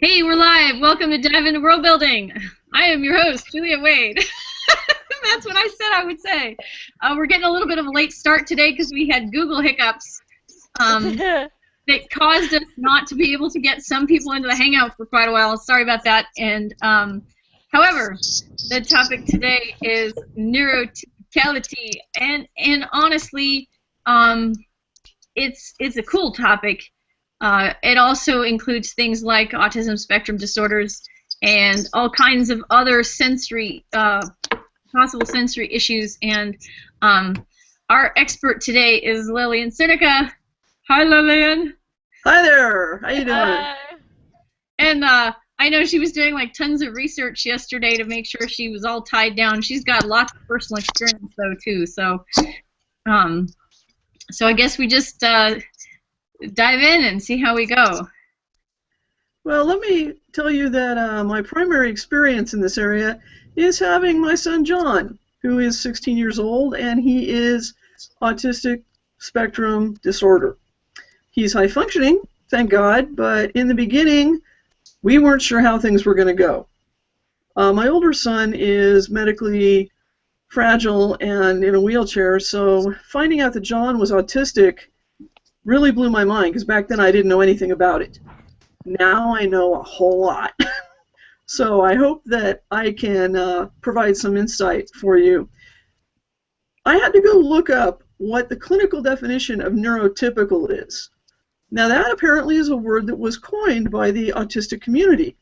Hey, we're live. Welcome to Dive into Worldbuilding. I am your host, Julia Wade. That's what I said I would say. We're getting a little bit of a late start today because we had Google hiccups that caused us not to be able to get some people into the Hangout for quite a while. Sorry about that. And however, the topic today is neurotypicality, and honestly, it's a cool topic. It also includes things like autism spectrum disorders and all kinds of other sensory, possible sensory issues. And our expert today is Lillian Seneca. Hi, Lillian. Hi there. How you doing? Hi. And I know she was doing like tons of research yesterday to make sure she was all tied down. She's got lots of personal experience though too. So, so I guess we just dive in and see how we go. Well, let me tell you that my primary experience in this area is having my son John, who is 16 years old, and he is autistic spectrum disorder. He's high functioning, thank God, but in the beginning, we weren't sure how things were going to go. My older son is medically fragile and in a wheelchair, so finding out that John was autistic really blew my mind, because back then I didn't know anything about it. Now I know a whole lot. So I hope that I can provide some insight for you. I had to go look up what the clinical definition of neurotypical is. Now that apparently is a word that was coined by the autistic community,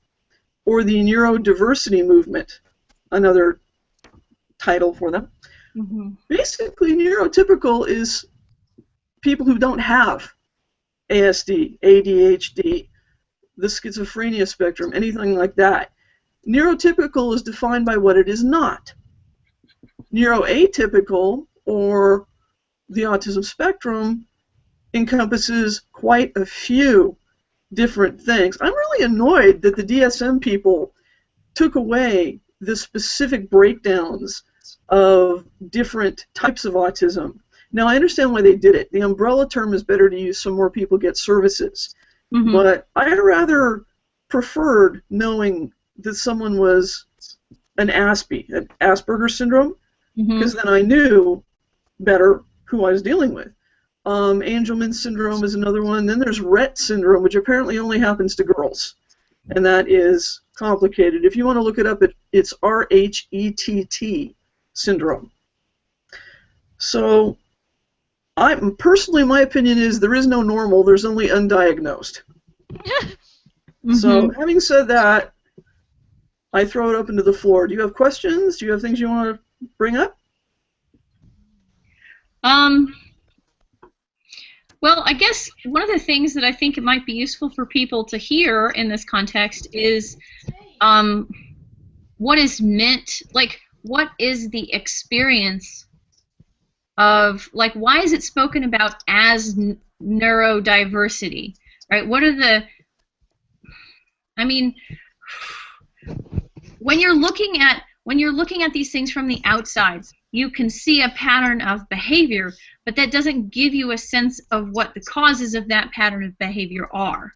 or the Neurodiversity movement, another title for them. Mm-hmm. Basically, neurotypical is people who don't have ASD, ADHD, the schizophrenia spectrum, anything like that. Neurotypical is defined by what it is not. Neuroatypical, or the autism spectrum, encompasses quite a few different things. I'm really annoyed that the DSM people took away the specific breakdowns of different types of autism. Now, I understand why they did it. The umbrella term is better to use so more people get services. Mm-hmm. But I rather preferred knowing that someone was an ASPI, an Asperger's syndrome, because then I knew better who I was dealing with. Angelman syndrome is another one. Then there's Rett syndrome, which apparently only happens to girls. And that is complicated. If you want to look it up, it's RHETT syndrome. So, personally, my opinion is there is no normal, there's only undiagnosed. So, having said that, I throw it open to the floor. Do you have questions? Do you have things you want to bring up? Well, I guess one of the things that I think it might be useful for people to hear in this context is what is meant, like, what is the experience of, like, why is it spoken about as neurodiversity, right? What are the, I mean, when you're looking at these things from the outside, you can see a pattern of behavior, but that doesn't give you a sense of what the causes of that pattern of behavior are.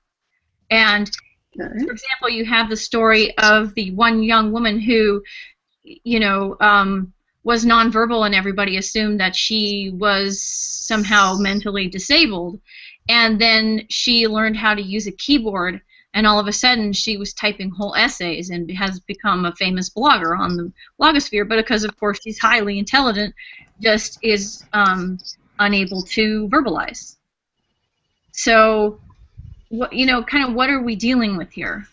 And, for example, you have the story of the one young woman who, you know, was nonverbal, and everybody assumed that she was somehow mentally disabled. And then she learned how to use a keyboard, and all of a sudden she was typing whole essays and has become a famous blogger on the blogosphere. But because, of course, she's highly intelligent, just is unable to verbalize. So, what, you know, kind of what are we dealing with here?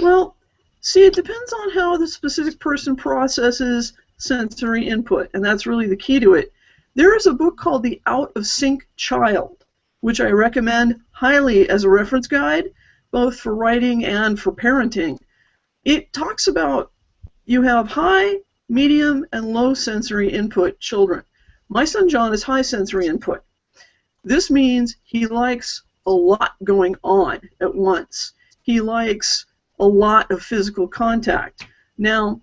Well, see, it depends on how the specific person processes sensory input, and that's really the key to it. There is a book called The Out of Sync Child, which I recommend highly as a reference guide, both for writing and for parenting. It talks about you have high, medium, and low sensory input children. My son John is high sensory input. This means he likes a lot going on at once. He likes a lot of physical contact. Now,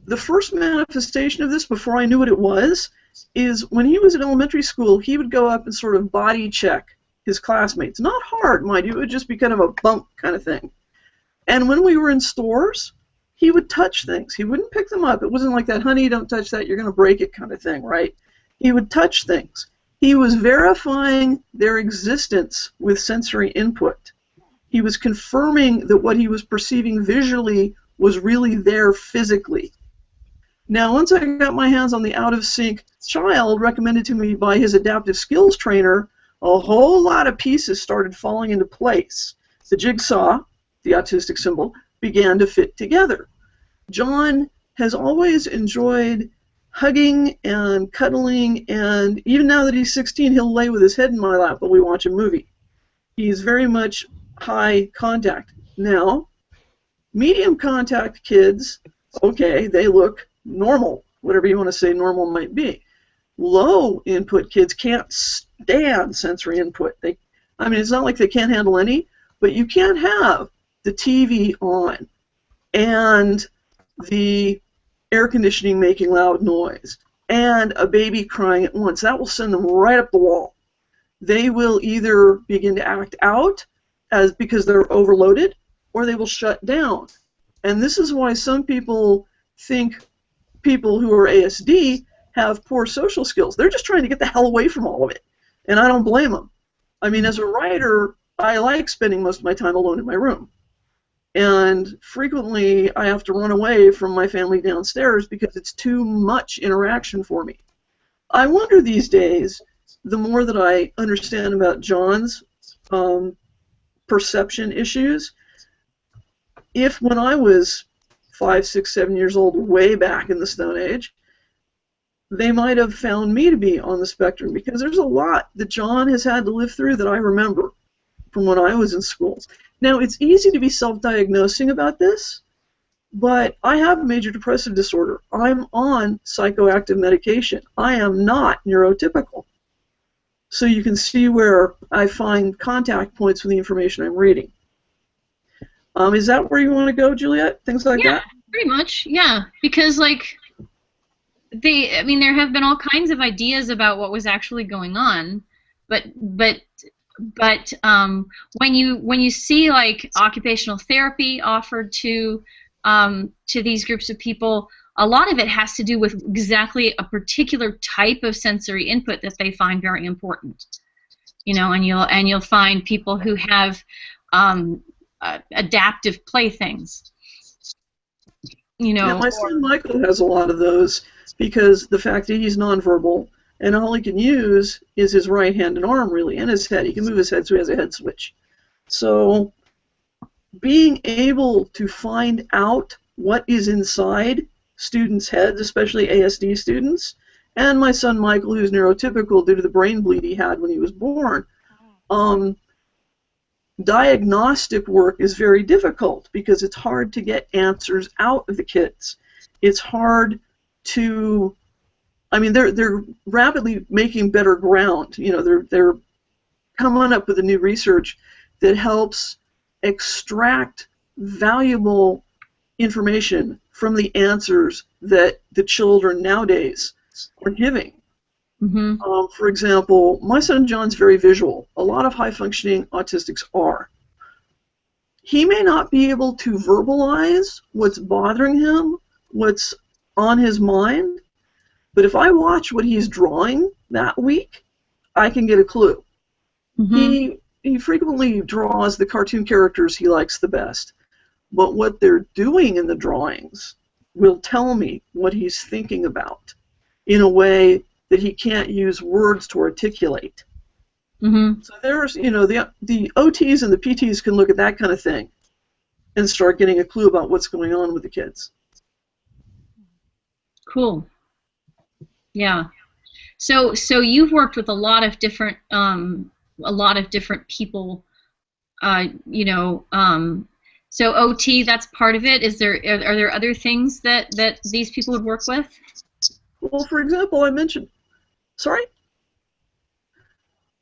the first manifestation of this, before I knew what it was, is when he was in elementary school, he would go up and sort of body check his classmates. Not hard, mind you, it would just be kind of a bump kind of thing. And when we were in stores, he would touch things. He wouldn't pick them up. It wasn't like that, honey, don't touch that, you're going to break it kind of thing, right? He would touch things. He was verifying their existence with sensory input. He was confirming that what he was perceiving visually was really there physically. Now, once I got my hands on the out-of-sync child recommended to me by his adaptive skills trainer, a whole lot of pieces started falling into place. The jigsaw, the autistic symbol, began to fit together. John has always enjoyed hugging and cuddling, and even now that he's 16, he'll lay with his head in my lap while we watch a movie. He's very much high contact. Now, medium contact kids, okay, they look normal, whatever you want to say normal might be. Low input kids can't stand sensory input. I mean, it's not like they can't handle any, but you can't have the TV on and the air conditioning making loud noise and a baby crying at once. That will send them right up the wall. They will either begin to act out because they're overloaded, or they will shut down. And this is why some people think people who are ASD have poor social skills. They're just trying to get the hell away from all of it, and I don't blame them. I mean, as a writer, I like spending most of my time alone in my room. And frequently, I have to run away from my family downstairs because it's too much interaction for me. I wonder these days, the more that I understand about John's perception issues, if when I was 5, 6, 7 years old, way back in the Stone Age, they might have found me to be on the spectrum, because there's a lot that John has had to live through that I remember from when I was in schools. Now, it's easy to be self-diagnosing about this, but I have major depressive disorder. I'm on psychoactive medication. I am not neurotypical. So you can see where I find contact points with the information I'm reading. Is that where you want to go, Juliet? Things like that? Yeah, pretty much, yeah. Because, like, I mean, there have been all kinds of ideas about what was actually going on, but when you see, like, occupational therapy offered to these groups of people, a lot of it has to do with exactly a particular type of sensory input that they find very important. You know, and you'll find people who have adaptive playthings. You know, yeah, my son Michael has a lot of those, because the fact that he's nonverbal and all he can use is his right hand and arm, really, and his head. He can move his head, so he has a head switch. So being able to find out what is inside students' heads, especially ASD students, and my son Michael, who's neurotypical due to the brain bleed he had when he was born, diagnostic work is very difficult because it's hard to get answers out of the kids. It's hard to, I mean, they're rapidly making better ground. You know, they're coming up with a new research that helps extract valuable information from the answers that the children nowadays are giving. Mm-hmm. For example, my son John's very visual. A lot of high-functioning autistics are. He may not be able to verbalize what's bothering him, what's on his mind, but if I watch what he's drawing that week, I can get a clue. Mm-hmm. He frequently draws the cartoon characters he likes the best, but what they're doing in the drawings will tell me what he's thinking about in a way that he can't use words to articulate. Mm-hmm. So there's, you know, the OTs and the PTs can look at that kind of thing and start getting a clue about what's going on with the kids. Cool. Yeah. So you've worked with a lot of different people. You know. So OT, that's part of it. Are there other things that these people would work with? Well, for example, I mentioned. Sorry?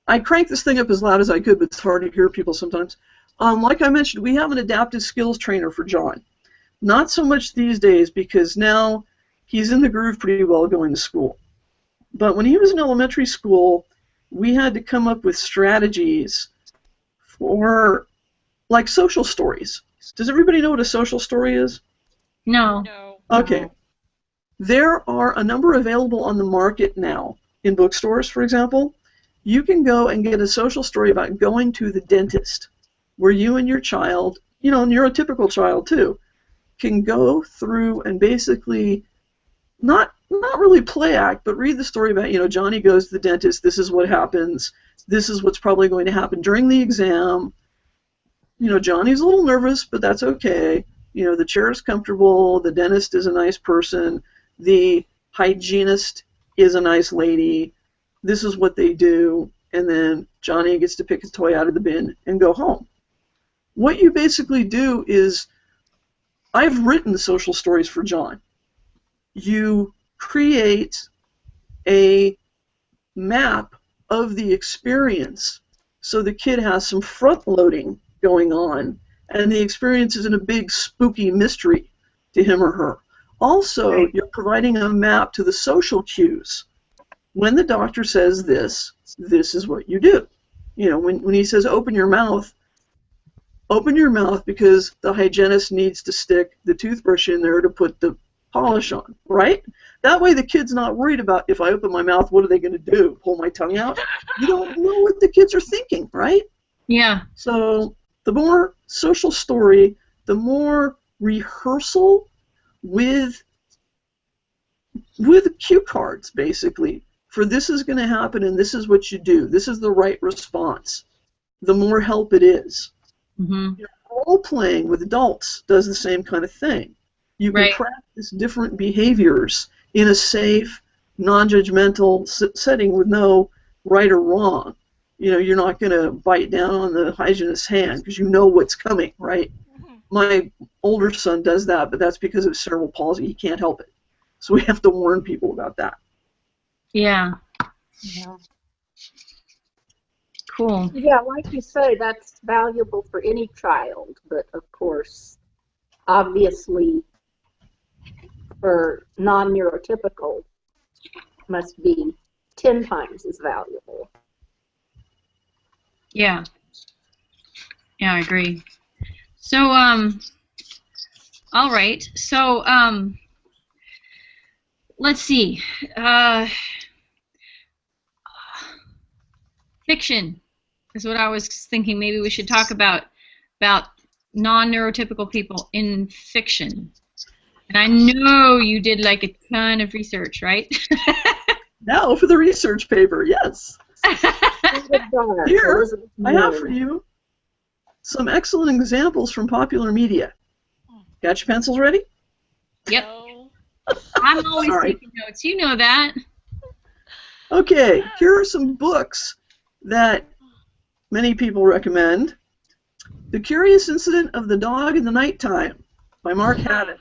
I cranked this thing up as loud as I could, but it's hard to hear people sometimes. Like I mentioned, we have an adaptive skills trainer for John. Not so much these days, because now he's in the groove pretty well going to school. But when he was in elementary school, we had to come up with strategies for, like, social stories. Does everybody know what a social story is? No. No. Okay. There are a number available on the market now in bookstores, for example. You can go and get a social story about going to the dentist, where you and your child, you know, neurotypical child too, can go through and basically not really play act, but read the story about, you know, Johnny goes to the dentist, this is what happens, this is what's probably going to happen during the exam. You know, Johnny's a little nervous, but that's okay. You know, the chair is comfortable, the dentist is a nice person, the hygienist is a nice lady, this is what they do, and then Johnny gets to pick a toy out of the bin and go home. What you basically do is, I've written social stories for John. You create a map of the experience so the kid has some front loading going on, and the experience isn't a big spooky mystery to him or her. Also, you're providing a map to the social cues. When the doctor says this is what you do. You know, when he says open your mouth because the hygienist needs to stick the toothbrush in there to put the polish on, right? That way the kid's not worried about, if I open my mouth, what are they going to do? Pull my tongue out? You don't know what the kids are thinking, right? Yeah. So the more social story, the more rehearsal with cue cards, basically, for this is going to happen and this is what you do. This is the right response. The more help it is. Mm-hmm. Role-playing with adults does the same kind of thing. You can practice different behaviors in a safe, non-judgmental setting with no right or wrong. You know, you're not going to bite down on the hygienist's hand because you know what's coming, right? Mm-hmm. My older son does that, but that's because of cerebral palsy. He can't help it. So we have to warn people about that. Yeah. Yeah. Cool. Yeah, like you say, that's valuable for any child, but of course, obviously, for non-neurotypical, must be 10 times as valuable. Yeah. Yeah, I agree. So, all right. So, let's see. Fiction is what I was thinking. Maybe we should talk about non-neurotypical people in fiction. And I know you did like a ton of research, right? Now for the research paper, yes. Here, I have for you some excellent examples from popular media. Got your pencils ready? Yep. I'm always taking notes. You know that. Okay, here are some books that many people recommend. The Curious Incident of the Dog in the Nighttime by Mark Haddon.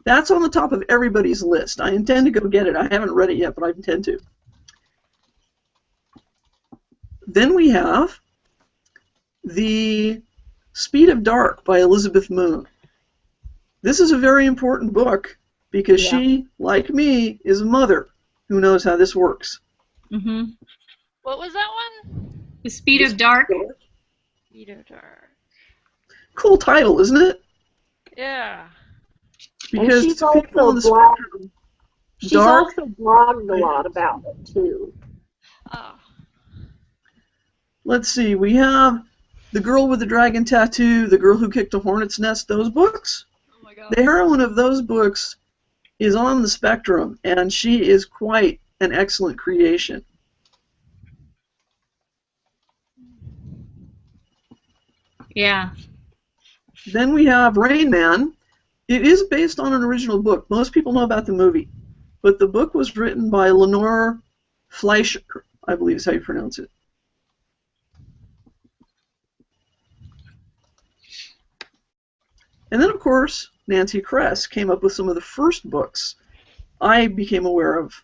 That's on the top of everybody's list. I intend to go get it. I haven't read it yet, but I intend to. Then we have The Speed of Dark by Elizabeth Moon. This is a very important book because she, like me, is a mother who knows how this works. Mm-hmm. What was that one? The Speed of Dark. Speed of Dark. Cool title, isn't it? Yeah. Because she's to people on the spectrum, she's also blogged a lot about it too. Oh. Let's see, we have The Girl with the Dragon Tattoo, The Girl Who Kicked a Hornet's Nest, those books. Oh my God. The heroine of those books is on the spectrum, and she is quite an excellent creation. Yeah. Then we have Rain Man. It is based on an original book. Most people know about the movie, but the book was written by Lenore Fleischer, I believe is how you pronounce it. And then, of course, Nancy Kress came up with some of the first books I became aware of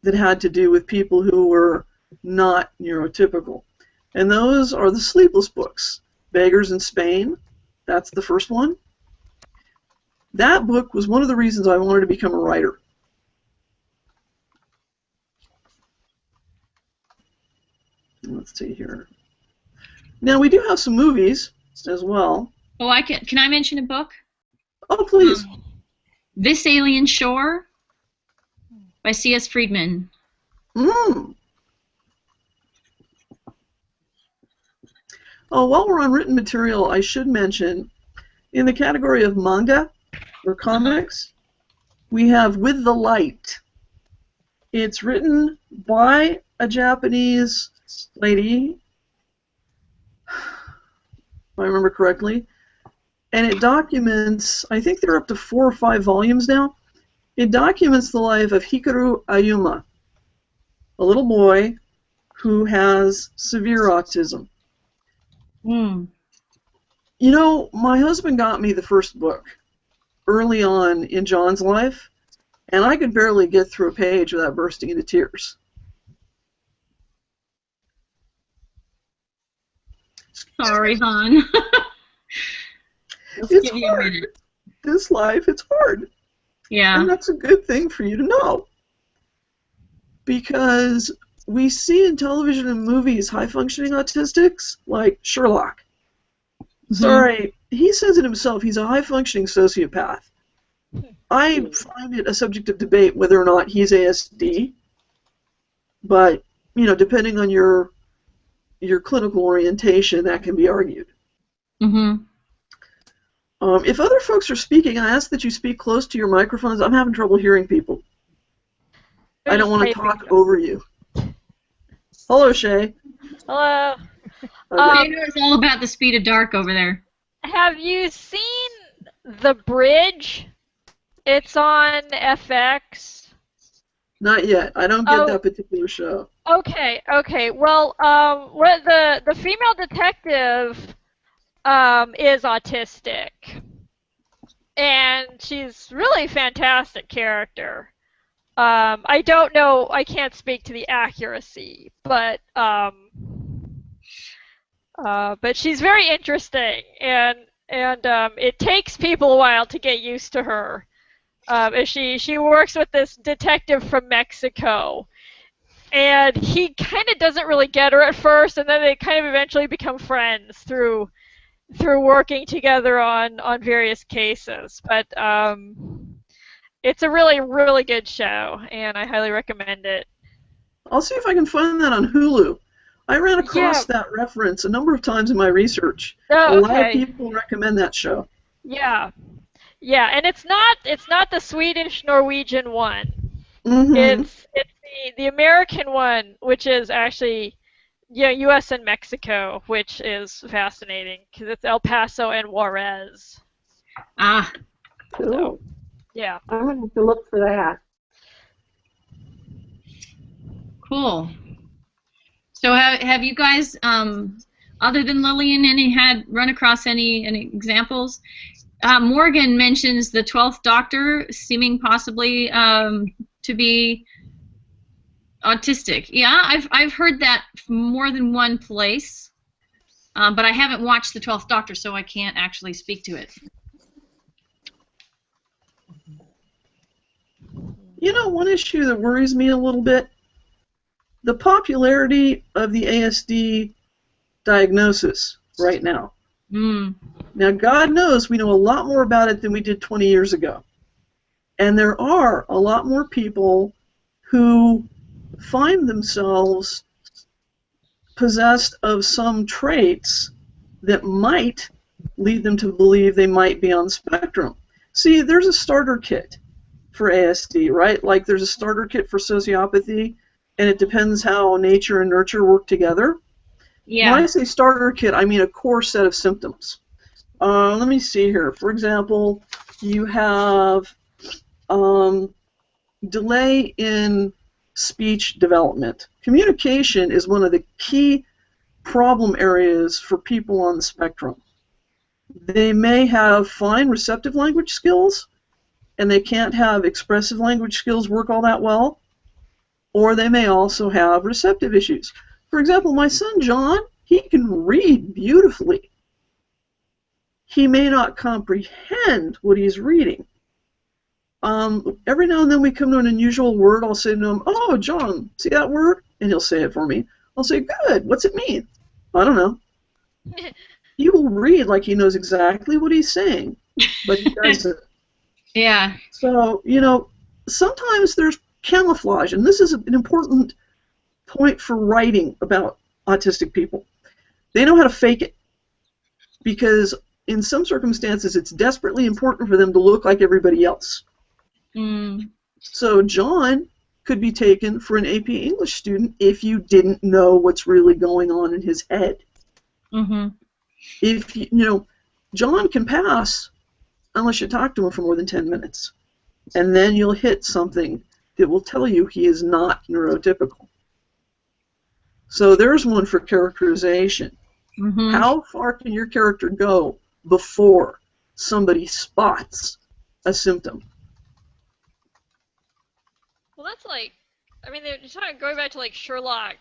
that had to do with people who were not neurotypical. And those are the Sleepless books. Beggars in Spain, that's the first one. That book was one of the reasons I wanted to become a writer. Let's see here. Now, we do have some movies as well. Oh, can I mention a book? Oh, please. This Alien Shore by C.S. Friedman. Mm. Oh, while we're on written material, I should mention, in the category of manga or comics, we have With the Light. It's written by a Japanese lady, if I remember correctly, and it documents, I think there are up to 4 or 5 volumes now, it documents the life of Hikaru Ayuma, a little boy who has severe autism. Mm. You know, my husband got me the first book early on in John's life, and I could barely get through a page without bursting into tears. Sorry, hon. It's hard. This life, it's hard. Yeah. And that's a good thing for you to know. Because we see in television and movies high-functioning autistics, like Sherlock. Mm-hmm. Sorry, he says it himself, he's a high-functioning sociopath. I find it a subject of debate whether or not he's ASD, but, you know, depending on your clinical orientation, that can be argued. Mm-hmm. If other folks are speaking, I ask that you speak close to your microphones. I'm having trouble hearing people. I don't want to talk over you. Hello, Shay. Hello. Okay. It's all about the speed of dark over there. Have you seen The Bridge? It's on FX. Not yet. I don't get that particular show. Okay. Well, the female detective is autistic, and she's really fantastic character. I don't know. I can't speak to the accuracy, but she's very interesting, and it takes people a while to get used to her. She works with this detective from Mexico, and he kind of doesn't really get her at first, and then they kind of eventually become friends through working together on various cases. But it's a really, really good show, and I highly recommend it. I'll see if I can find that on Hulu. I ran across that reference a number of times in my research. Oh, a lot of people recommend that show. Yeah, and it's not the Swedish Norwegian one. Mm-hmm. It's the American one, which is actually U.S. and Mexico, which is fascinating because it's El Paso and Juarez. Ah. Cool. So, yeah. I'm going to have to look for that. Cool. So have you guys, other than Lillian, run across any examples? Morgan mentions the 12th Doctor seeming possibly to be autistic. Yeah, I've heard that from more than one place, but I haven't watched the 12th Doctor, so I can't actually speak to it. You know, one issue that worries me a little bit, the popularity of the ASD diagnosis right now. Mm. Now, God knows we know a lot more about it than we did 20 years ago. And there are a lot more people who find themselves possessed of some traits that might lead them to believe they might be on the spectrum. See, there's a starter kit for ASD, right? Like there's a starter kit for sociopathy, and it depends how nature and nurture work together. Yeah. When I say starter kit, I mean a core set of symptoms. Let me see here. For example, you have delay in speech development. Communication is one of the key problem areas for people on the spectrum. They may have fine receptive language skills, and they can't have expressive language skills work all that well, or they may also have receptive issues. For example, my son John, he can read beautifully. He may not comprehend what he's reading. Every now and then we come to an unusual word, I'll say to him, "Oh, John, see that word?" And he'll say it for me. I'll say, good, what's it mean? I don't know. He will read like he knows exactly what he's saying, but he doesn't. Yeah. So, sometimes there's camouflage, and this is an important point for writing about autistic people. They know how to fake it, because in some circumstances it's desperately important for them to look like everybody else. Mm. So John could be taken for an AP English student if you didn't know what's really going on in his head. Mm-hmm. If John can pass unless you talk to him for more than 10 minutes. And then you'll hit something that will tell you he is not neurotypical. So there's one for characterization. Mm-hmm. How far can your character go before somebody spots a symptom? Well, that's like, they're talking, going back to like Sherlock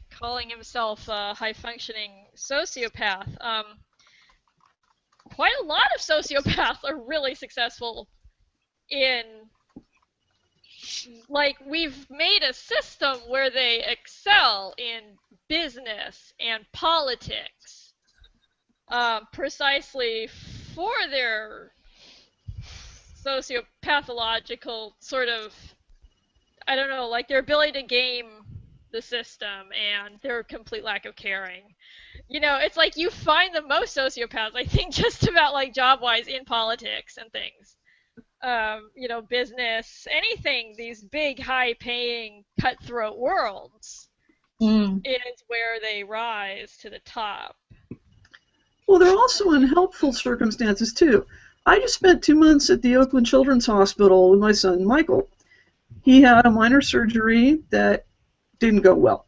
calling himself a high-functioning sociopath. Quite a lot of sociopaths are really successful in, like, we've made a system where they excel in business and politics, precisely for their sociopathological sort of, I don't know, like their ability to game the system and their complete lack of caring. It's like you find the most sociopaths, I think, just about like job-wise in politics and things. Business, anything, these big, high-paying, cutthroat worlds is where they rise to the top. Well, they're also in helpful circumstances, too. I just spent 2 months at the Oakland Children's Hospital with my son, Michael. He had a minor surgery that didn't go well.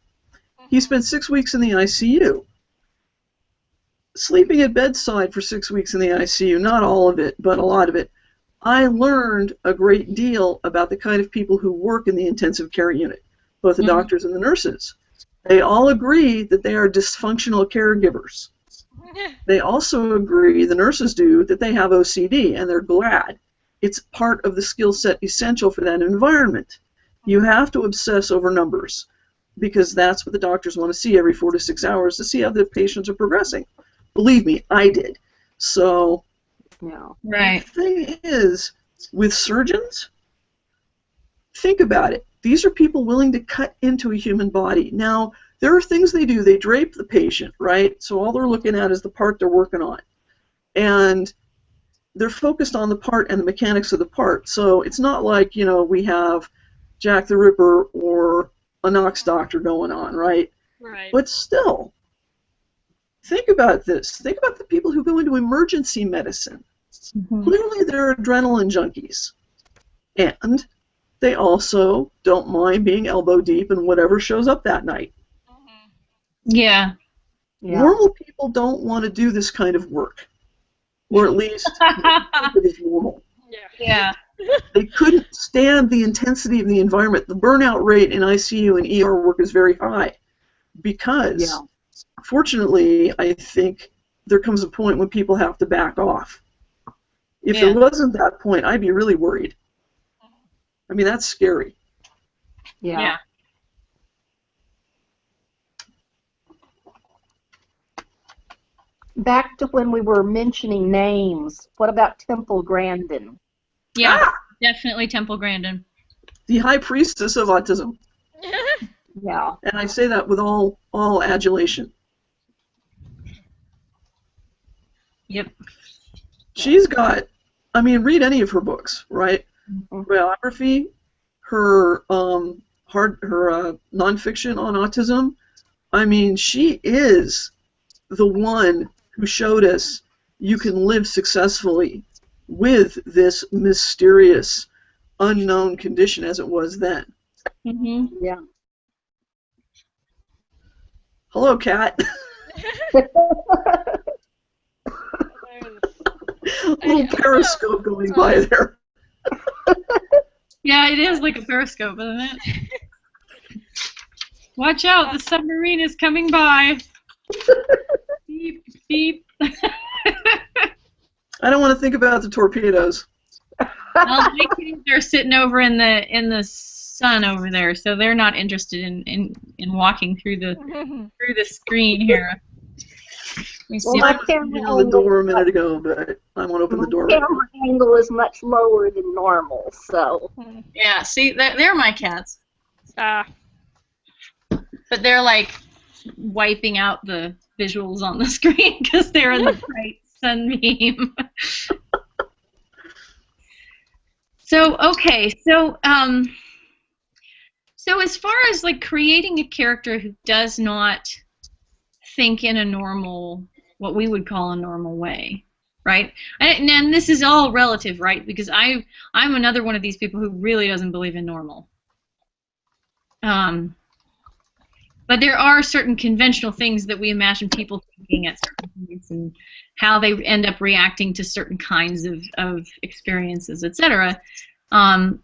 He spent 6 weeks in the ICU. Sleeping at bedside for 6 weeks in the ICU, not all of it, but a lot of it, I learned a great deal about the kind of people who work in the intensive care unit, both the doctors and the nurses. They all agree that they are dysfunctional caregivers. They also agree, the nurses do, that they have OCD, and they're glad. It's part of the skill set essential for that environment. You have to obsess over numbers, because that's what the doctors want to see every 4 to 6 hours to see how the patients are progressing. Believe me, I did. So, right. The thing is, with surgeons, think about it. These are people willing to cut into a human body. Now, there are things they do. They drape the patient, right? So all they're looking at is the part they're working on. And they're focused on the part and the mechanics of the part. So it's not like, we have Jack the Ripper or a Knox doctor going on, right? Right. But still, think about this. Think about the people who go into emergency medicine. Mm-hmm. Clearly, they're adrenaline junkies. And they also don't mind being elbow deep in whatever shows up that night. Yeah. Normal people don't want to do this kind of work. Or at least it is normal. Yeah. They couldn't stand the intensity of the environment. The burnout rate in ICU and ER work is very high because, fortunately, I think there comes a point when people have to back off. If there wasn't that point, I'd be really worried. I mean, that's scary. Yeah. Back to when we were mentioning names, what about Temple Grandin? Yeah, definitely Temple Grandin. The high priestess of autism. Yeah. And I say that with all adulation. Yep. She's got, read any of her books, right? Biography, her nonfiction on autism. She is the one who showed us you can live successfully with this mysterious, unknown condition as it was then. Mm-hmm. Yeah. Hello, Kat. Little periscope going by there. Yeah, it is like a periscope, isn't it? Watch out, the submarine is coming by. Beep, beep. I don't want to think about the torpedoes. Well, they're sitting over in the son over there, so they're not interested in walking through the screen here. Well, my camera on the door a minute ago, but I won't open the door. My camera angle is much lower than normal, so. Yeah, see, they're my cats. Ah. But they're like wiping out the visuals on the screen because they're in the bright sunbeam. So okay, so as far as like creating a character who does not think in a normal, what we would call a normal way, right? And this is all relative, right? Because I'm another one of these people who really doesn't believe in normal. But there are certain conventional things that we imagine people thinking at certain points and how they end up reacting to certain kinds of experiences, etc. And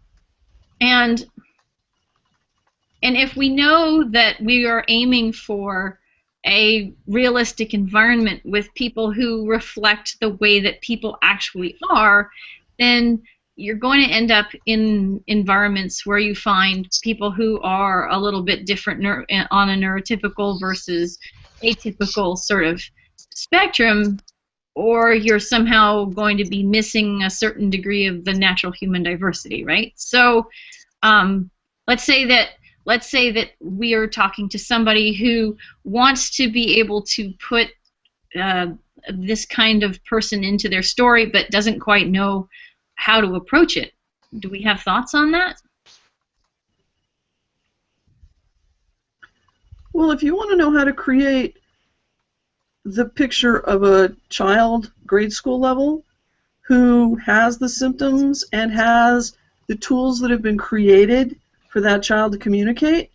if we know that we are aiming for a realistic environment with people who reflect the way that people actually are, then you're going to end up in environments where you find people who are a little bit different on a neurotypical versus atypical sort of spectrum, or you're somehow going to be missing a certain degree of the natural human diversity, right? So let's say that we are talking to somebody who wants to be able to put this kind of person into their story but doesn't quite know how to approach it. Do we have thoughts on that? Well, if you want to know how to create the picture of a child, grade school level, who has the symptoms and has the tools that have been created for that child to communicate,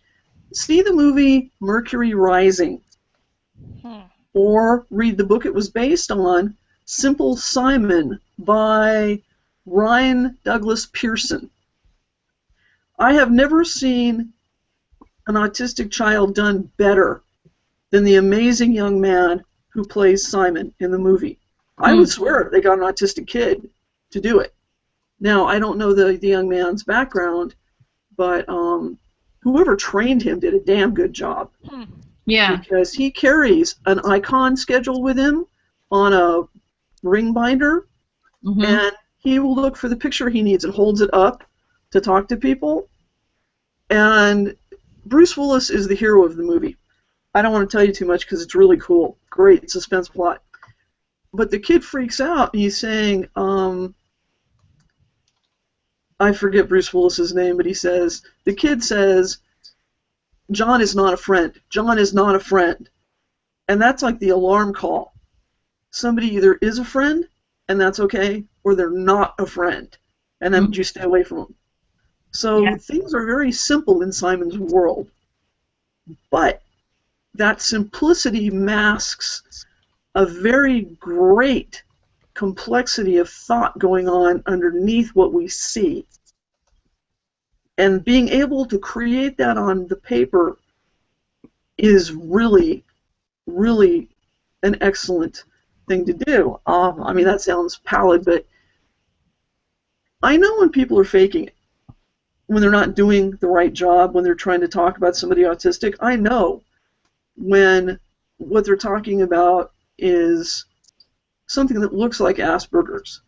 see the movie Mercury Rising. Or read the book it was based on, Simple Simon, by Ryan Douglas Pearson. I have never seen an autistic child done better than the amazing young man who plays Simon in the movie. I would swear they got an autistic kid to do it. Now, I don't know the young man's background, but whoever trained him did a damn good job. Yeah. Because he carries an icon schedule with him on a ring binder, and he will look for the picture he needs and holds it up to talk to people. And Bruce Willis is the hero of the movie. I don't want to tell you too much because it's really cool. Great suspense plot. But the kid freaks out and he's saying, I forget Bruce Willis's name, but the kid says, John is not a friend. John is not a friend. And that's like the alarm call. Somebody either is a friend, and that's okay, or they're not a friend, and then you stay away from them. So things are very simple in Simon's world. But that simplicity masks a very great complexity of thought going on underneath what we see. And being able to create that on the paper is really, really an excellent thing to do. I mean, that sounds pallid, but I know when people are faking it, when they're not doing the right job, when they're trying to talk about somebody autistic. I know when what they're talking about is something that looks like Asperger's,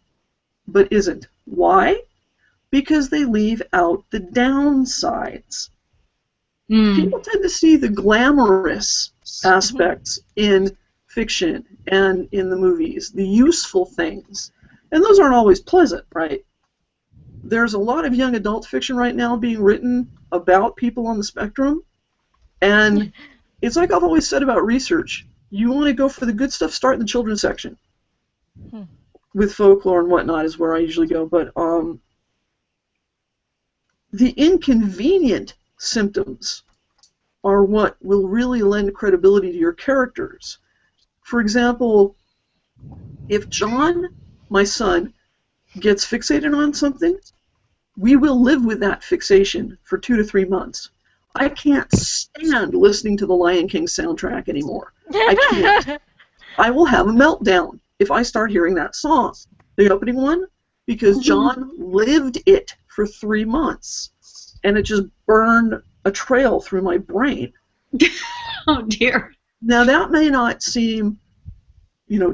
but isn't. Why? Because they leave out the downsides. People tend to see the glamorous aspects in fiction and in the movies, the useful things, and those aren't always pleasant, right? There's a lot of young adult fiction right now being written about people on the spectrum, and it's like I've always said about research. You want to go for the good stuff, start in the children's section. With folklore and whatnot is where I usually go, but the inconvenient symptoms are what will really lend credibility to your characters. For example, if John, my son, gets fixated on something, we will live with that fixation for 2 to 3 months. I can't stand listening to the Lion King soundtrack anymore. I can't. I will have a meltdown if I start hearing that song, the opening one, because John lived it for 3 months. and it just burned a trail through my brain. Oh, dear. Now, that may not seem,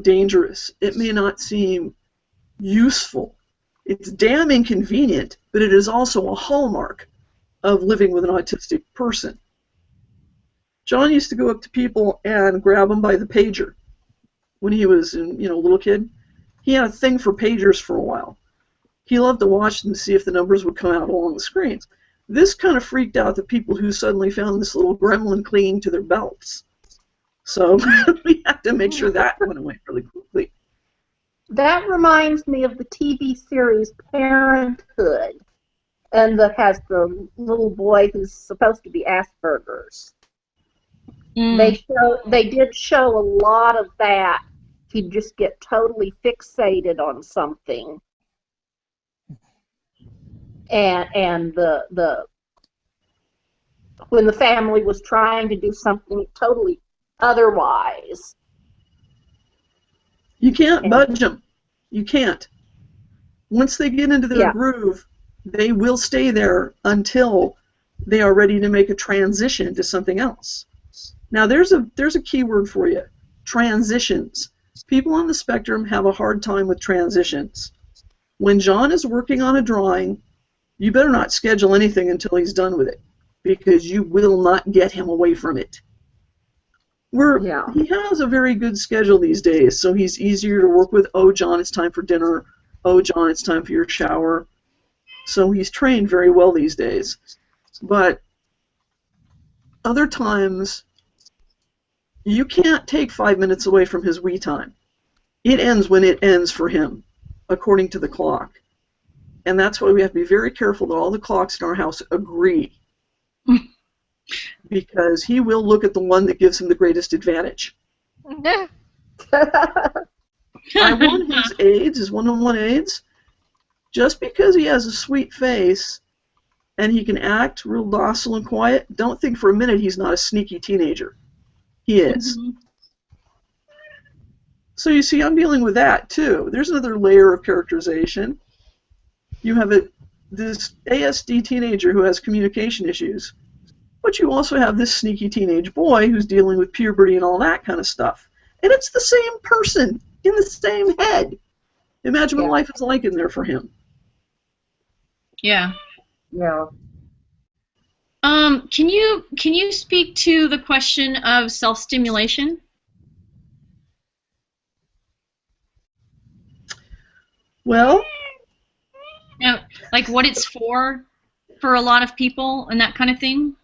dangerous. It may not seem useful. It's damn inconvenient, but it is also a hallmark of living with an autistic person. John used to go up to people and grab them by the pager when he was a little kid. He had a thing for pagers for a while. He loved to watch them to see if the numbers would come out along the screen. This kind of freaked out the people who suddenly found this little gremlin clinging to their belts. So we had to make sure that went away really quickly. That reminds me of the TV series Parenthood, and that has the little boy who's supposed to be Asperger's. They did show a lot of that. He'd just get totally fixated on something, and when the family was trying to do something totally otherwise. You can't budge them. You can't. Once they get into their groove, they will stay there until they are ready to make a transition to something else. Now, there's a key word for you: transitions. People on the spectrum have a hard time with transitions. When John is working on a drawing, you better not schedule anything until he's done with it, because you will not get him away from it. He has a very good schedule these days, so he's easier to work with. Oh, John, it's time for dinner. Oh, John, it's time for your shower. So he's trained very well these days. But other times, you can't take 5 minutes away from his we time. It ends when it ends for him, according to the clock. And that's why we have to be very careful that all the clocks in our house agree. Because he will look at the one that gives him the greatest advantage. I won his aids, his one-on-one aids, just because he has a sweet face and he can act real docile and quiet. Don't think for a minute he's not a sneaky teenager. He is. Mm-hmm. So you see, I'm dealing with that too. There's another layer of characterization. You have this ASD teenager who has communication issues, but you also have this sneaky teenage boy who's dealing with puberty and all that kind of stuff. And it's the same person in the same head. Imagine what life is like in there for him. Yeah. Yeah. Can you speak to the question of self-stimulation? Well, like what it's for a lot of people and that kind of thing?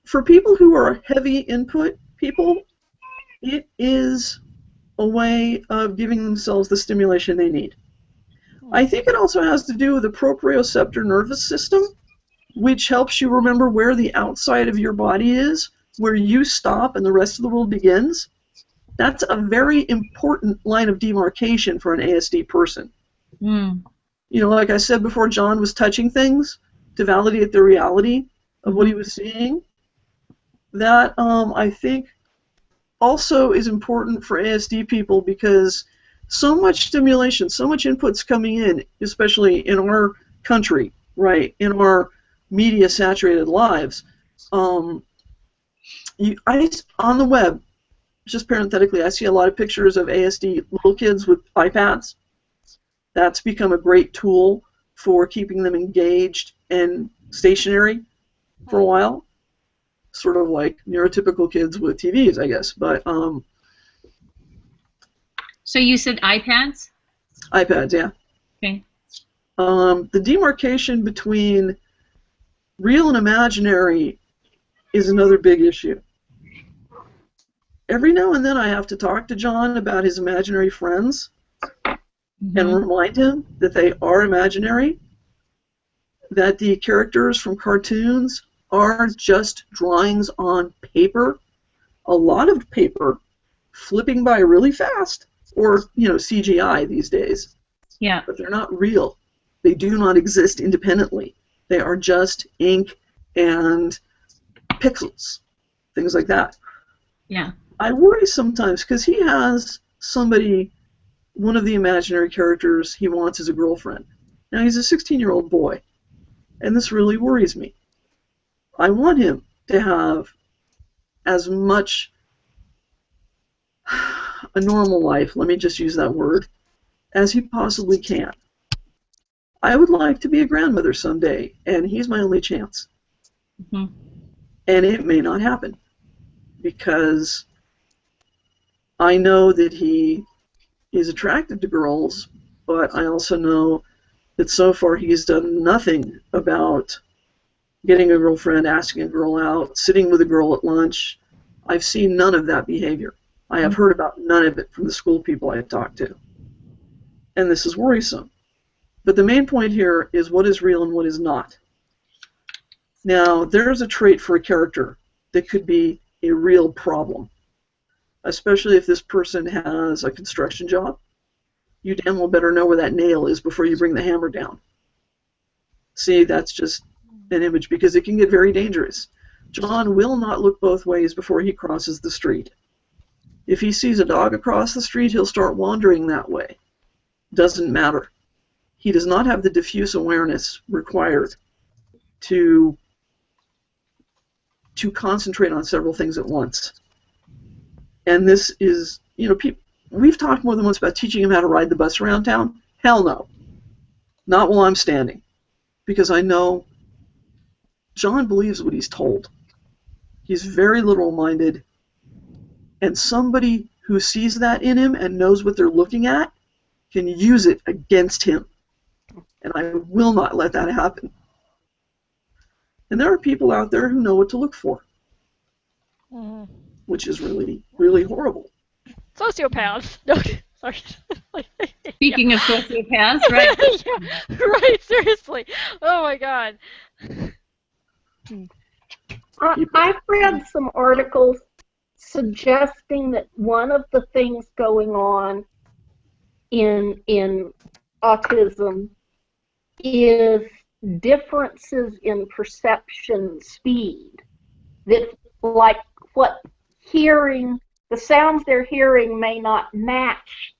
For people who are heavy input people, it is a way of giving themselves the stimulation they need. I think it also has to do with the proprioceptor nervous system, which helps you remember where the outside of your body is, where you stop and the rest of the world begins. That's a very important line of demarcation for an ASD person. Like I said before, John was touching things to validate the reality of what he was seeing. That, I think, also is important for ASD people, because so much stimulation, so much input's coming in, especially in our country, right, in our media-saturated lives. On the web, just parenthetically, I see a lot of pictures of ASD little kids with iPads. That's become a great tool for keeping them engaged and stationary for a while. Sort of like neurotypical kids with TVs, I guess. But so you said iPads? iPads, yeah. Okay. The demarcation between real and imaginary is another big issue. Every now and then I have to talk to John about his imaginary friends and remind him that they are imaginary, that the characters from cartoons are just drawings on paper, a lot of paper, flipping by really fast, or, CGI these days. Yeah. But they're not real. They do not exist independently. They are just ink and pixels, things like that. Yeah. I worry sometimes because he has somebody, one of the imaginary characters he wants as a girlfriend. Now, he's a 16-year-old boy, and this really worries me. I want him to have as much a normal life, let me just use that word, as he possibly can. I would like to be a grandmother someday, and he's my only chance. Mm-hmm. And it may not happen, because I know that he is attracted to girls, but I also know that so far he's done nothing about getting a girlfriend, asking a girl out, sitting with a girl at lunch. I've seen none of that behavior. I have heard about none of it from the school people I have talked to. And this is worrisome. But the main point here is what is real and what is not. Now, there's a trait for a character that could be a real problem, especially if this person has a construction job. You damn well better know where that nail is before you bring the hammer down. See, that's just an image, because it can get very dangerous. John will not look both ways before he crosses the street. If he sees a dog across the street, he'll start wandering that way. Doesn't matter. He does not have the diffuse awareness required to concentrate on several things at once. And this is, you know, we've talked more than once about teaching him how to ride the bus around town. Hell no. Not while I'm standing. Because I know John believes what he's told. He's very literal-minded. And somebody who sees that in him and knows what they're looking at can use it against him. And I will not let that happen. And there are people out there who know what to look for, which is really, really horrible. Sociopaths. No, sorry. Speaking of sociopaths, right? Yeah, right, seriously. Oh my God. I've read some articles suggesting that one of the things going on in autism is differences in perception speed. That, like, what hearing, the sounds they're hearing may not match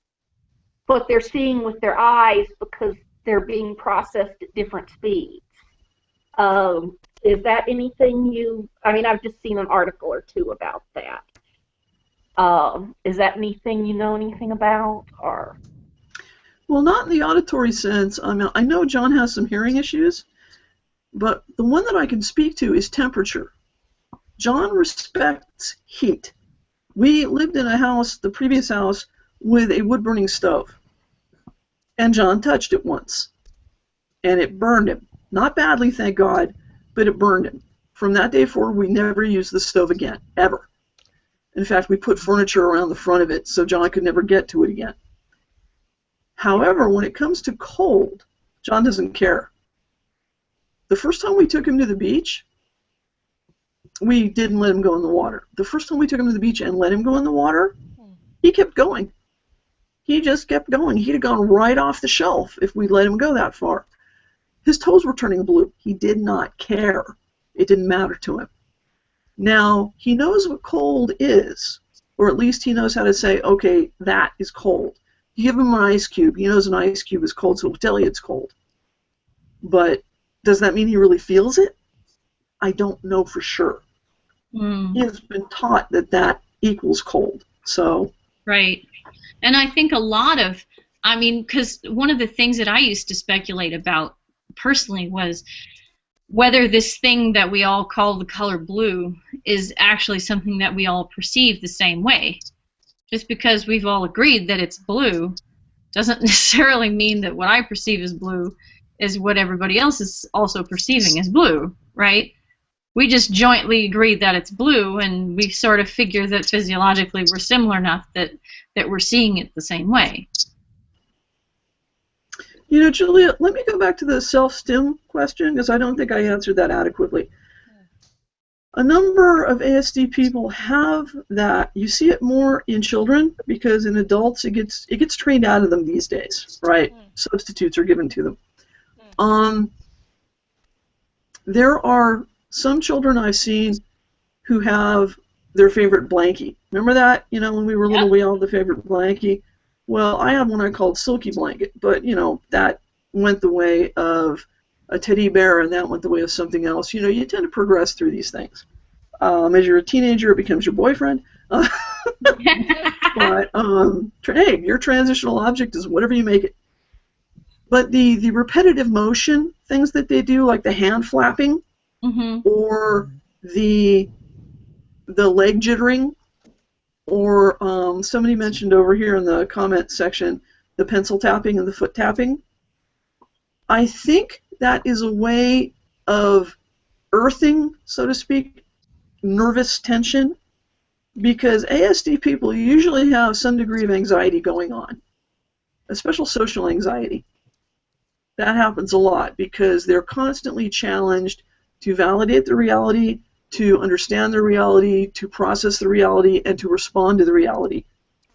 what they're seeing with their eyes because they're being processed at different speeds. Is that anything you, I mean, I've just seen an article or two about that. Is that anything you know anything about, or? Well, not in the auditory sense. I mean, I know John has some hearing issues, but the one that I can speak to is temperature. John respects heat. We lived in a house, the previous house, with a wood-burning stove. And John touched it once. And it burned him. Not badly, thank God, but it burned him. From that day forward, we never used the stove again, ever. In fact, we put furniture around the front of it so John could never get to it again. However, when it comes to cold, John doesn't care. The first time we took him to the beach, we didn't let him go in the water. The first time we took him to the beach and let him go in the water, he kept going. He just kept going. He'd have gone right off the shelf if we'd let him go that far. His toes were turning blue. He did not care. It didn't matter to him. Now, he knows what cold is, or at least he knows how to say, okay, that is cold. You give him an ice cube, he knows an ice cube is cold, so he'll tell you it's cold. But does that mean he really feels it? I don't know for sure. He has been taught that that equals cold. So. Right. And I think a lot of, I mean, because one of the things that I used to speculate about personally was whether this thing that we all call the color blue is actually something that we all perceive the same way. Just because we've all agreed that it's blue doesn't necessarily mean that what I perceive as blue is what everybody else is also perceiving as blue, right? We just jointly agree that it's blue, and we sort of figure that physiologically we're similar enough that we're seeing it the same way. You know, Julia, let me go back to the self-stim question, because I don't think I answered that adequately. A number of ASD people have that. You see it more in children, because in adults it gets trained out of them these days, right? Substitutes are given to them. There are some children I've seen who have their favorite blankie. Remember that? You know, when we were little, we all had the favorite blankie. Well, I had one I called Silky Blanket, but, you know, that went the way of a teddy bear and that went the way of something else. You know, you tend to progress through these things. As you're a teenager, it becomes your boyfriend. But hey, your transitional object is whatever you make it. But the repetitive motion things that they do, like the hand flapping, or the leg jittering, or somebody mentioned over here in the comment section the pencil tapping and the foot tapping. I think that is a way of earthing, so to speak, nervous tension, because ASD people usually have some degree of anxiety going on, especially social anxiety. That happens a lot because they're constantly challenged to validate the reality, to understand the reality, to process the reality, and to respond to the reality.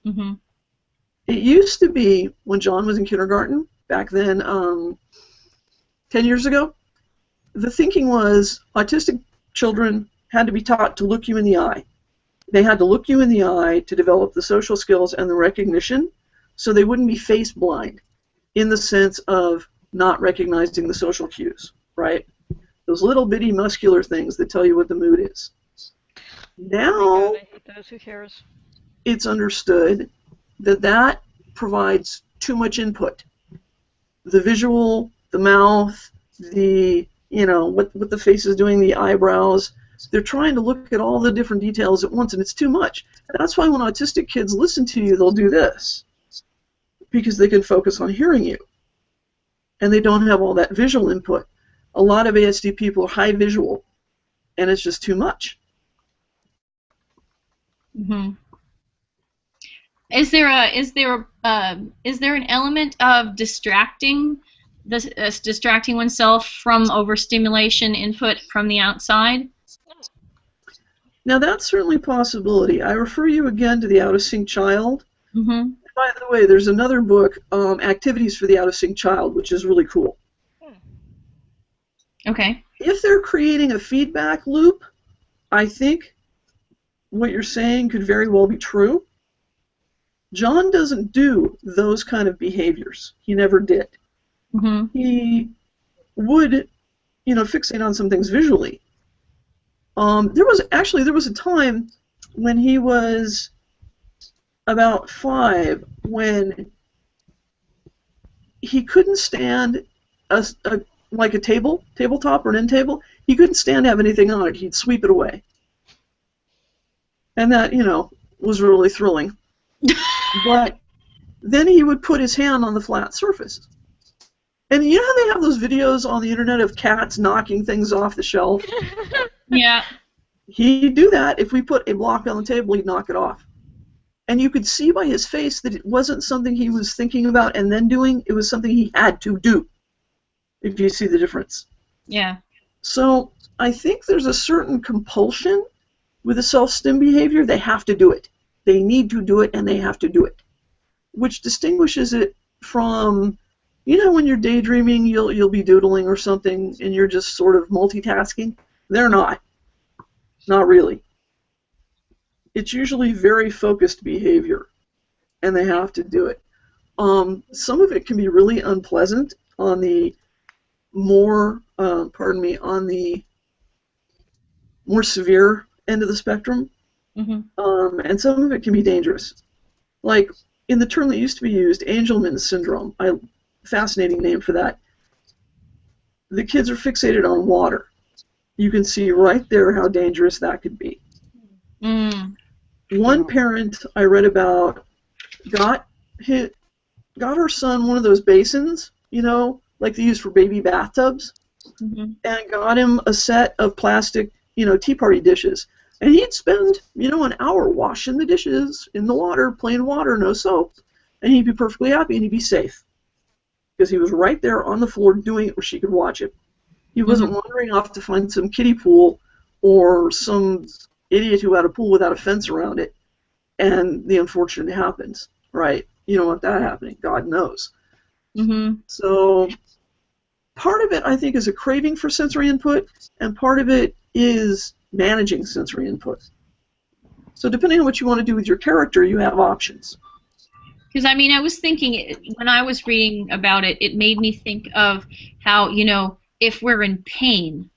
It used to be, when John was in kindergarten, back then, 10 years ago, the thinking was autistic children had to be taught to look you in the eye. They had to look you in the eye to develop the social skills and the recognition so they wouldn't be face blind in the sense of not recognizing the social cues, right? Those little bitty muscular things that tell you what the mood is. Now, I hate those. Who cares? It's understood that that provides too much input. The visual, the mouth, the, you know, what the face is doing, the eyebrows. They're trying to look at all the different details at once, and it's too much. That's why when autistic kids listen to you, they'll do this, because they can focus on hearing you. And they don't have all that visual input. A lot of ASD people are high visual, and it's just too much. Is there an element of distracting oneself from overstimulation input from the outside? Now that's certainly a possibility. I refer you again to the Out of Sync Child. By the way, there's another book, Activities for the Out of Sync Child, which is really cool. Okay. If they're creating a feedback loop, I think what you're saying could very well be true. John doesn't do those kind of behaviors. He never did. He would, you know, fixate on some things visually. There was a time when he was about 5 when he couldn't stand like a tabletop or an end table. He couldn't stand to have anything on it. He'd sweep it away. And that, you know, was really thrilling. But then he would put his hand on the flat surface. And you know how they have those videos on the internet of cats knocking things off the shelf? Yeah. He'd do that. If we put a block on the table, he'd knock it off. And you could see by his face that it wasn't something he was thinking about and then doing. It was something he had to do, if you see the difference. Yeah. So I think there's a certain compulsion with a self-stim behavior. They have to do it. They need to do it, and they have to do it, which distinguishes it from, you know, when you're daydreaming, you'll be doodling or something, and you're just sort of multitasking. They're not really. It's usually very focused behavior, and they have to do it. Some of it can be really unpleasant on the more, on the more severe end of the spectrum. And some of it can be dangerous. Like, in the term that used to be used, Angelman syndrome, fascinating name for that. The kids are fixated on water. You can see right there how dangerous that could be. One parent I read about got her son one of those basins, you know, like they use for baby bathtubs, and got him a set of plastic, you know, tea party dishes. And he'd spend, you know, an hour washing the dishes in the water, plain water, no soap, and he'd be perfectly happy and he'd be safe because he was right there on the floor doing it where she could watch it. He wasn't wandering off to find some kiddie pool or some idiot who had a pool without a fence around it, and the unfortunate happens, right? You don't want that happening. God knows. So part of it, I think, is a craving for sensory input, and part of it is managing sensory input. So depending on what you want to do with your character, you have options. Because, I was thinking, when I was reading about it, it made me think of how, if we're in pain,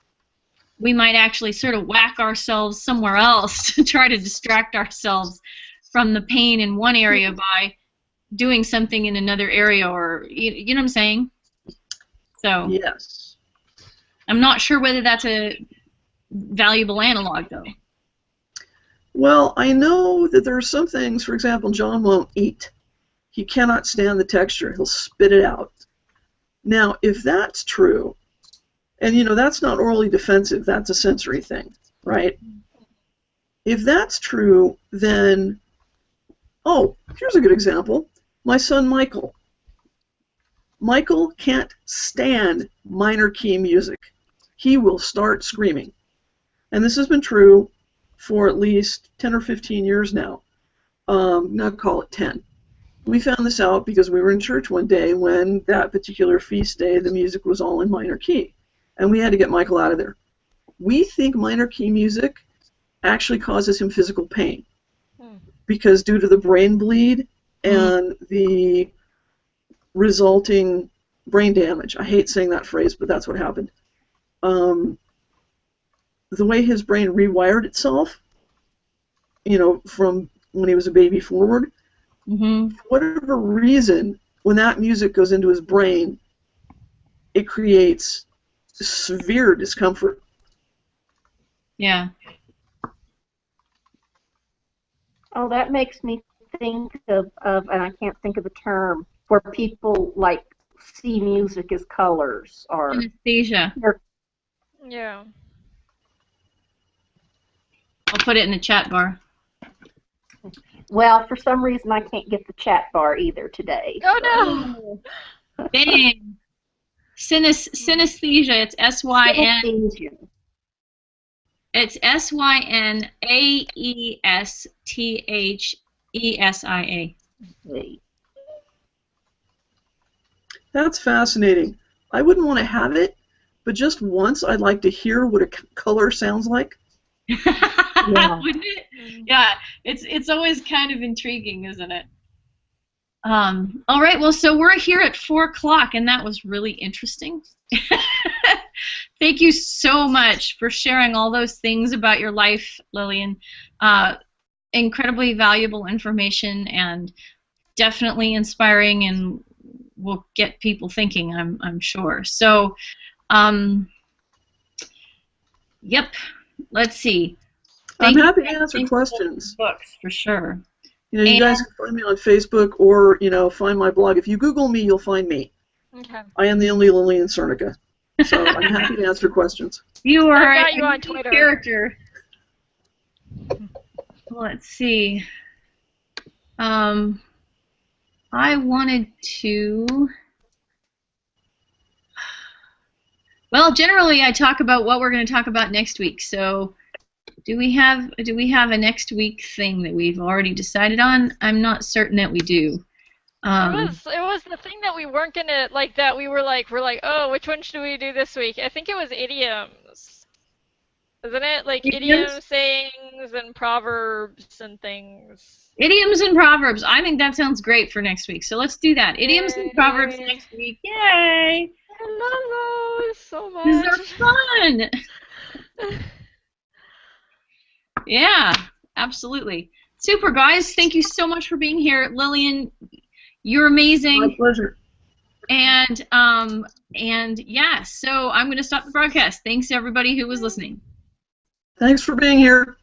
we might actually sort of whack ourselves somewhere else to try to distract ourselves from the pain in one area by doing something in another area, or you know what I'm saying? So Yes. I'm not sure whether that's a valuable analog, though. Well, I know that there are some things, for example, John won't eat. He cannot stand the texture. He'll spit it out. Now, if that's true, and you know, that's not orally defensive, that's a sensory thing, right? If that's true, then, oh, here's a good example. My son Michael. Michael can't stand minor key music. He will start screaming. And this has been true for at least 10 or 15 years now. Now call it 10. We found this out because we were in church one day when that particular feast day, the music was all in minor key. And we had to get Michael out of there. We think minor key music actually causes him physical pain. Because due to the brain bleed and the resulting brain damage, I hate saying that phrase, but that's what happened. The way his brain rewired itself, you know, from when he was a baby forward, for whatever reason, when that music goes into his brain, it creates severe discomfort. Yeah. Oh, that makes me think of, and I can't think of the term, where people like see music as colors or Synesthesia. Yeah. I'll put it in the chat bar. Well, for some reason I can't get the chat bar either today. Oh no! Dang. Synesthesia. It's S-Y-N. Synesthesia. It's S-Y-N-A-E-S-T-H-E-S-I-A. That's fascinating. I wouldn't want to have it, but just once I'd like to hear what a color sounds like. Yeah. Wouldn't it? Yeah, it's always kind of intriguing, isn't it? All right, well, so we're here at 4 o'clock, and that was really interesting. Thank you so much for sharing all those things about your life, Lillian. Incredibly valuable information and definitely inspiring, and will get people thinking, I'm sure. So, yep, let's see. I'm happy to answer questions. Books, for sure. You know, you guys can find me on Facebook or, you know, find my blog. If you Google me, you'll find me. Okay. I am the only Lillian Cernica. So I'm happy to answer questions. You are I've got you a on unique Twitter. character. Let's see. I wanted to. Well, generally, I talk about what we're going to talk about next week. So, do we have a next week thing that we've already decided on? I'm not certain that we do. It was the thing that we weren't gonna like. That we're like, oh, which one should we do this week? I think it was idioms, isn't it? Like idioms, sayings, and proverbs and things. Idioms and proverbs. I think that sounds great for next week. So let's do that. Idioms and proverbs next week. Yay! I love those so much. These are fun. Yeah, absolutely. Super, guys. Thank you so much for being here. Lillian, you're amazing. My pleasure. And yeah, so I'm going to stop the broadcast. Thanks to everybody who was listening. Thanks for being here.